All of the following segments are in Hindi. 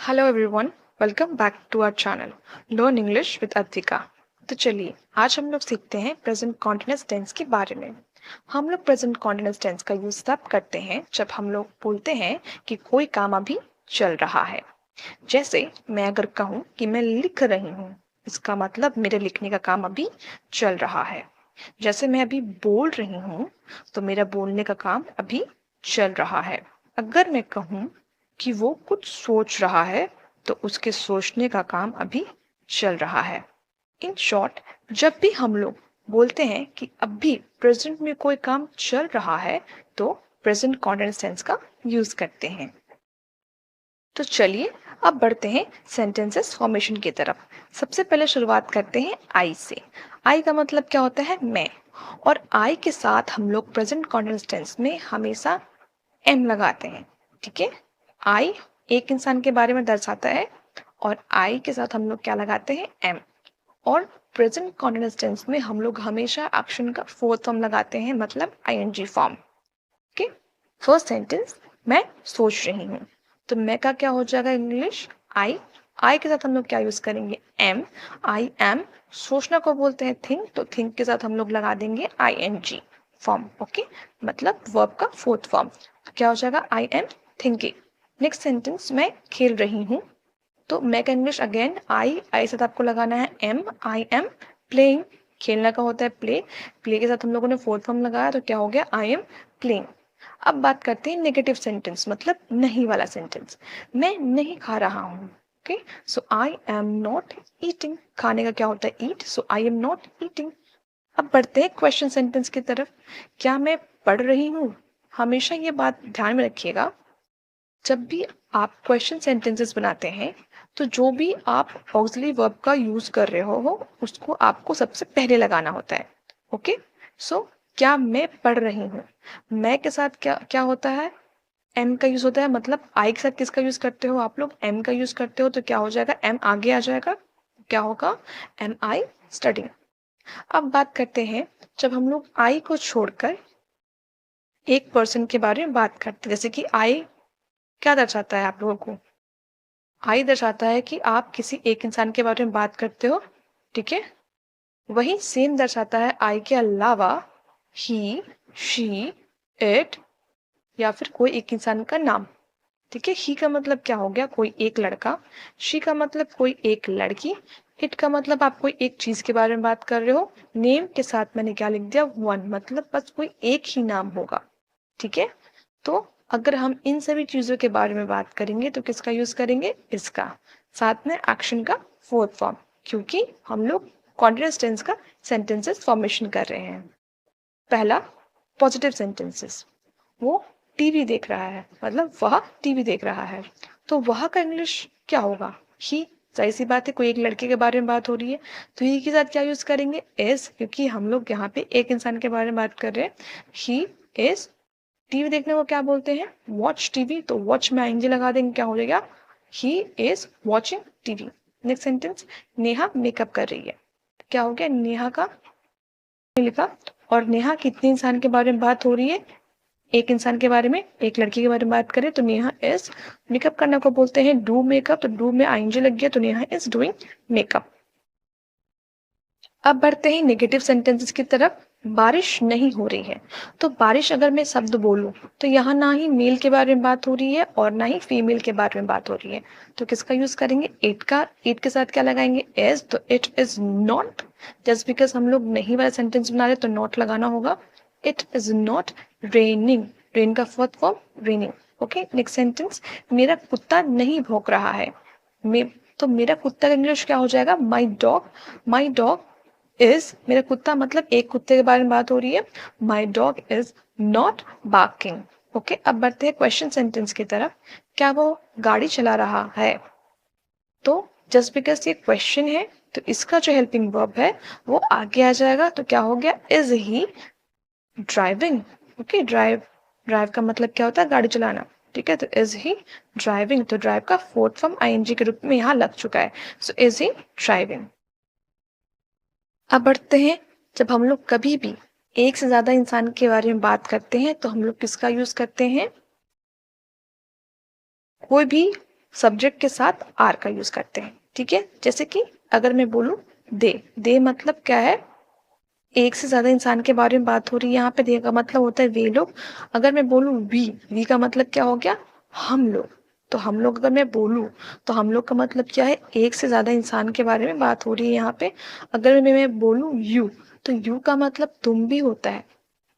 Hello everyone, welcome back to our channel learn English with Advika. तो चलिए आज हम लोग सीखते हैं प्रेजेंट कॉन्टिन्यूअस टेंस के बारे में। हम लोग प्रेजेंट कॉन्टिन्यूअस टेंस का यूज तब करते हैं जब हम लोग बोलते हैं कि कोई काम अभी चल रहा है। जैसे मैं अगर कहूँ कि मैं लिख रही हूँ, इसका मतलब मेरे लिखने का काम अभी चल रहा है। जैसे मैं अभी बोल रही हूँ, तो मेरा बोलने का काम अभी चल रहा है। अगर मैं कहूँ कि वो कुछ सोच रहा है, तो उसके सोचने का काम अभी चल रहा है। इन शॉर्ट, जब भी हम लोग बोलते हैं कि अभी प्रेजेंट में कोई काम चल रहा है, तो प्रेजेंट कॉन्टिन्यूअस टेंस का यूज करते हैं। तो चलिए अब बढ़ते हैं सेंटेंसेस फॉर्मेशन की तरफ। सबसे पहले शुरुआत करते हैं आई से। आई का मतलब क्या होता है? मैं। और आई के साथ हम लोग प्रेजेंट कॉन्टिन्यूअस टेंस में हमेशा एम लगाते हैं। ठीक है, आई एक इंसान के बारे में दर्शाता है और आई के साथ हम लोग क्या लगाते हैं? एम। और प्रेजेंट कॉन्टिन्यूअस टेंस में हम लोग हमेशा एक्शन का फोर्थ फॉर्म लगाते हैं, मतलब ING form. Okay, first sentence, मैं सोच रही हूँ, तो मैं का क्या हो जाएगा इंग्लिश? आई। आई के साथ हम लोग क्या यूज करेंगे? एम। I am. सोचना को बोलते हैं थिंक, तो थिंक के साथ हम लोग लगा देंगे I N G form. Okay, मतलब वर्ब का फोर्थ फॉर्म। तो क्या हो जाएगा? I am thinking. Next sentence, मैं खेल रही हूँ, तो मैं का इंग्लिश अगेन आई साथ आपको लगाना है एम। I am playing. खेलना का होता है प्ले। प्ले के साथ हम लोगों ने फोर्थ फॉर्म लगाया, तो क्या हो गया? I am playing. अब बात करते हैं नेगेटिव सेंटेंस, मतलब नहीं वाला सेंटेंस। मैं नहीं खा रहा हूँ। Okay, so I am not eating. खाने का क्या होता है? ईट। सो आई एम नॉट ईटिंग। अब बढ़ते हैं क्वेश्चन सेंटेंस की तरफ। क्या मैं पढ़ रही हूँ? हमेशा ये बात ध्यान में रखिएगा, जब भी आप क्वेश्चन सेंटेंसेस बनाते हैं, तो जो भी आप ऑक्सिलरी वर्ब का यूज कर रहे हो उसको आपको सबसे पहले लगाना होता है। ओके, सो क्या मैं पढ़ रही हूँ, मैं के साथ क्या क्या होता है? एम का यूज होता है। मतलब आई के साथ किसका यूज करते हो आप लोग? एम का यूज करते हो, तो क्या हो जाएगा? एम आगे आ जाएगा, क्या होगा? एम आई स्टडिंग। अब बात करते हैं, जब हम लोग आई को छोड़कर एक पर्सन के बारे में बात करते हैं, जैसे कि आई क्या दर्शाता है आप लोगों को? आई दर्शाता है कि आप किसी एक इंसान के बारे में बात करते हो। ठीक है, वही सेम दर्शाता है आई के अलावा ही, शी, इट, या फिर कोई एक इंसान का नाम। ठीक है, ही का मतलब क्या हो गया? कोई एक लड़का। शी का मतलब कोई एक लड़की। इट का मतलब आप कोई एक चीज के बारे में बात कर रहे हो। नेम के साथ मैंने क्या लिख दिया? वन, मतलब बस कोई एक ही नाम होगा। ठीक है, तो अगर हम इन सभी चीजों के बारे में बात करेंगे तो किसका यूज करेंगे? इसका। साथ में एक्शन का फोर्थ फॉर्म, क्योंकि हम लोग कॉन्टिन्यूअस टेंस का सेंटेंसेस फॉर्मेशन कर रहे हैं। पहला, पॉजिटिव सेंटेंसेस। वो टीवी देख रहा है, मतलब वह टीवी देख रहा है, तो वह का इंग्लिश क्या होगा? ही। जाहिर सी बात है, कोई एक लड़के के बारे में बात हो रही है, तो ही के साथ क्या यूज करेंगे? इज, क्योंकि हम लोग यहाँ पे एक इंसान के बारे में बात कर रहे हैं। He is. टीवी देखने को क्या बोलते हैं? वॉच टीवी, तो वॉच में आईएनजी लगा देंगे, क्या हो जाएगा? He is watching TV. Next sentence, Neha makeup कर रही है, क्या हो गया? नेहा का लिखा। और नेहा कितने इंसान के बारे में बात हो रही है? एक इंसान के बारे में, एक लड़की के बारे में बात करें, तो नेहा इज मेकअप करने को बोलते हैं डू मेकअप, तो डू में आईएनजी लग गया, तो नेहा इज डूइंग मेकअप। अब बढ़ते हैं नेगेटिव सेंटेंसेस की तरफ। बारिश नहीं हो रही है, तो बारिश अगर मैं शब्द बोलूं, तो यहाँ ना ही मेल के बारे में बात हो रही है और ना ही फीमेल के बारे में बात हो रही है, तो किसका यूज करेंगे? इट का। इट के साथ क्या लगाएंगे? इज, तो it is not. Just because हम लोग नहीं वाला सेंटेंस बना रहे, तो नॉट लगाना होगा। It is not raining. Rain का fourth form raining. Okay, next sentence, मेरा कुत्ता नहीं भौंक रहा है। मे तो मेरा कुत्ता का इंग्लिश क्या हो जाएगा? My dog. My dog is, मेरा कुत्ता मतलब एक कुत्ते के बारे में बात हो रही है। My dog is not barking. Okay, अब बढ़ते हैं क्वेश्चन सेंटेंस की तरफ। क्या वो गाड़ी चला रहा है? तो जस्ट बिकॉज ये क्वेश्चन है, तो इसका जो हेल्पिंग वर्ब है वो आगे आ जाएगा, तो क्या हो गया? Is he driving. Okay, drive. Drive का मतलब क्या होता है? गाड़ी चलाना। ठीक है, तो इज ही ड्राइविंग, तो ड्राइव का फोर्थ फॉर्म आईएनजी के रूप में यहाँ लग चुका है। So is he driving. अब बढ़ते हैं, जब हम लोग कभी भी एक से ज्यादा इंसान के बारे में बात करते हैं, तो हम लोग किसका यूज करते हैं? कोई भी सब्जेक्ट के साथ आर का यूज करते हैं, ठीक है। जैसे कि अगर मैं बोलूं दे मतलब क्या है, एक से ज्यादा इंसान के बारे में बात हो रही है। यहाँ पे दे का मतलब होता है वे लोग। अगर मैं बोलूं वी का मतलब क्या हो गया, हम लोग। तो हम लोग अगर मैं बोलूं तो हम लोग का मतलब क्या है, एक से ज्यादा इंसान के बारे में बात हो रही है यहाँ पे। अगर मैं बोलूं यू, तो यू का मतलब तुम भी होता है,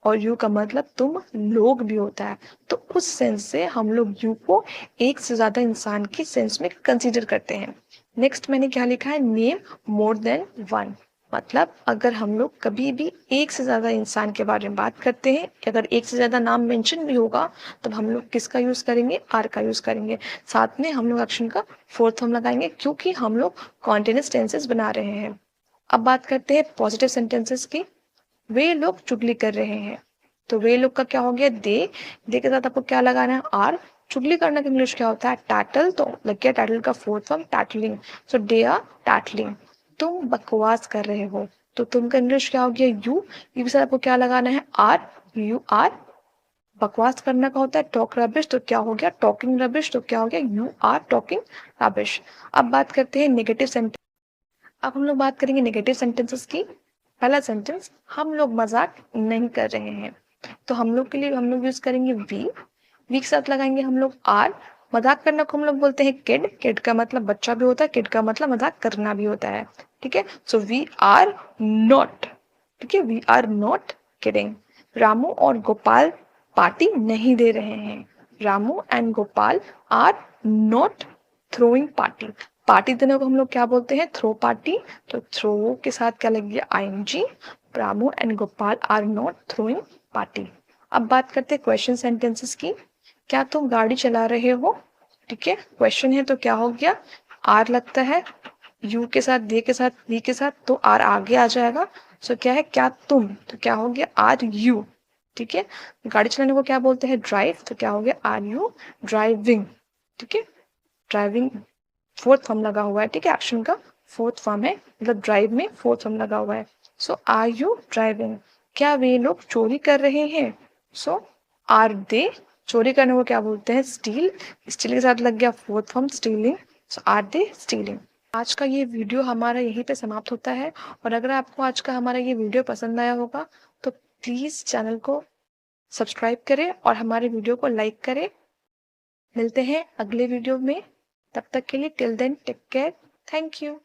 और यू का मतलब तुम लोग भी होता है। तो उस सेंस से हम लोग यू को एक से ज्यादा इंसान की सेंस में कंसीडर करते हैं। नेक्स्ट मैंने क्या लिखा है, नेम मोर देन वन। मतलब अगर हम लोग कभी भी एक से ज्यादा इंसान के बारे में बात करते हैं, अगर एक से ज्यादा नाम मेंशन भी होगा, तो हम लोग किसका यूज करेंगे, आर का यूज करेंगे। साथ में हम लोग एक्शन का फोर्थ फॉर्म लगाएंगे, क्योंकि हम लोग कॉन्टिन्यूअस टेंसेस बना रहे हैं। अब बात करते हैं पॉजिटिव सेंटेंसेस की। वे लोग चुगली कर रहे हैं, तो वे लोग का क्या हो गया, दे के साथ आपको क्या लगाना है, आर। चुगली करना का इंग्लिश क्या होता है, टैटल। तो लग गया टैटल का fourth form tattling. So they are tattling. तुम बकवास कर रहे हो, तो तुम का इंग्लिश क्या हो गया, यू के साथ आपको क्या लगाना है, आर। You are. बकवास करना का होता है टॉक रबिश, तो क्या हो गया, टॉकिंग रबिश। तो क्या हो गया, यू आर टॉकिंग रबिश। अब बात करते हैं नेगेटिव सेंटेंस। अब हम लोग बात करेंगे नेगेटिव सेंटेंसेस की। पहला सेंटेंस, हम लोग मजाक नहीं कर रहे हैं। तो हम लोग के लिए हम लोग यूज करेंगे वी के साथ लगाएंगे हम लोग आर। मजाक करने को हम लोग बोलते हैं किड। किड का मतलब बच्चा भी होता है, किड का मतलब मजाक करना भी होता है, ठीक है। सो वी आर नॉट, ठीक है, we are not kidding. Ramu और गोपाल पार्टी नहीं दे रहे हैं। Ramu and Gopal are not throwing party. Party देने को हम लोग क्या बोलते हैं, थ्रो पार्टी। तो थ्रो के साथ क्या लग गया, ING. Ramu and Gopal are not throwing party. अब बात करते हैं क्वेश्चन सेंटेंसेस की। क्या तुम गाड़ी चला रहे हो, ठीक है, क्वेश्चन है तो क्या हो गया, आर लगता है यू के साथ, दे के साथ, वी के साथ, तो आर आगे आ जाएगा। सो क्या है, क्या तुम, तो क्या हो गया, आर यू, ठीक है। गाड़ी चलाने को क्या बोलते हैं, ड्राइव। तो क्या हो गया, आर यू ड्राइविंग, ठीक है। ड्राइविंग फोर्थ फॉर्म लगा हुआ है, ठीक है, एक्शन का फोर्थ फॉर्म है, मतलब ड्राइव में फोर्थ फॉर्म लगा हुआ है। सो आर यू ड्राइविंग। क्या वे लोग चोरी कर रहे हैं, सो आर दे। चोरी करने को क्या बोलते हैं, स्टील। स्टील के साथ लग गया fourth form stealing. So are they stealing. आज का ये वीडियो हमारा यहीं पे समाप्त होता है। और अगर आपको आज का हमारा ये वीडियो पसंद आया होगा, तो प्लीज चैनल को सब्सक्राइब करें और हमारे वीडियो को लाइक करें। मिलते हैं अगले वीडियो में, तब तक के लिए till then take care, thank you.